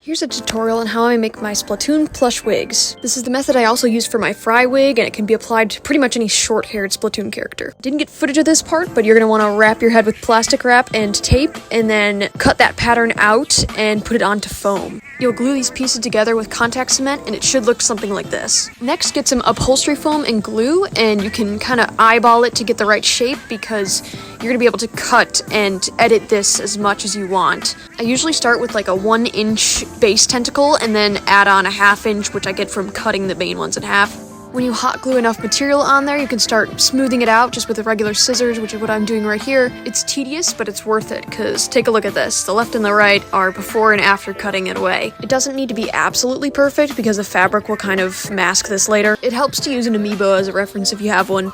Here's a tutorial on how I make my Splatoon plush wigs. This is the method I also use for my Fry wig, and it can be applied to pretty much any short-haired Splatoon character. Didn't get footage of this part, but you're going to want to wrap your head with plastic wrap and tape, and then cut that pattern out and put it onto foam. You'll glue these pieces together with contact cement, and it should look something like this. Next, get some upholstery foam and glue, and you can kind of eyeball it to get the right shape because you're going to be able to cut and edit this as much as you want. I usually start with like a 1-inch base tentacle and then add on a 1/2 inch, which I get from cutting the main ones in half. When you hot glue enough material on there, you can start smoothing it out just with the regular scissors, which is what I'm doing right here. It's tedious, but it's worth it, because take a look at this. The left and the right are before and after cutting it away. It doesn't need to be absolutely perfect, because the fabric will kind of mask this later. It helps to use an amiibo as a reference if you have one.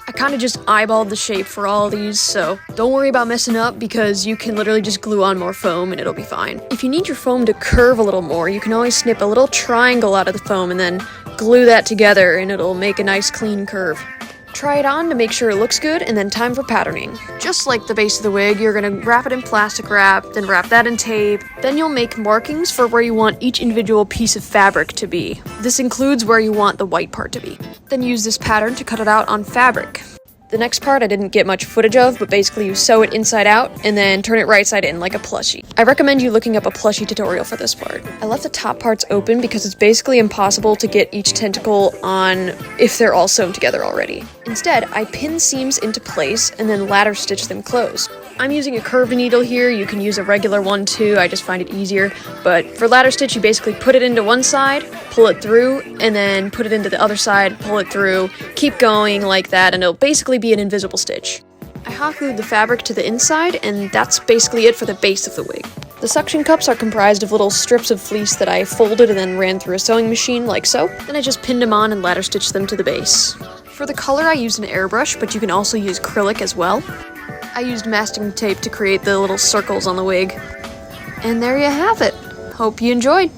I kind of just eyeballed the shape for all of these, so don't worry about messing up because you can literally just glue on more foam and it'll be fine. If you need your foam to curve a little more, you can always snip a little triangle out of the foam and then glue that together and it'll make a nice clean curve. Try it on to make sure it looks good, and then time for patterning. Just like the base of the wig, you're going to wrap it in plastic wrap, then wrap that in tape. Then you'll make markings for where you want each individual piece of fabric to be. This includes where you want the white part to be. Then use this pattern to cut it out on fabric. The next part I didn't get much footage of, but basically you sew it inside out and then turn it right side in like a plushie. I recommend you looking up a plushie tutorial for this part. I left the top parts open because it's basically impossible to get each tentacle on if they're all sewn together already. Instead, I pin seams into place and then ladder stitch them closed. I'm using a curved needle here. You can use a regular one too, I just find it easier. But for ladder stitch, you basically put it into one side, pull it through, and then put it into the other side, pull it through, keep going like that, and it'll basically be an invisible stitch. I hot glued the fabric to the inside, and that's basically it for the base of the wig. The suction cups are comprised of little strips of fleece that I folded and then ran through a sewing machine like so. Then I just pinned them on and ladder stitched them to the base. For the color, I used an airbrush, but you can also use acrylic as well. I used masking tape to create the little circles on the wig. And there you have it. Hope you enjoyed!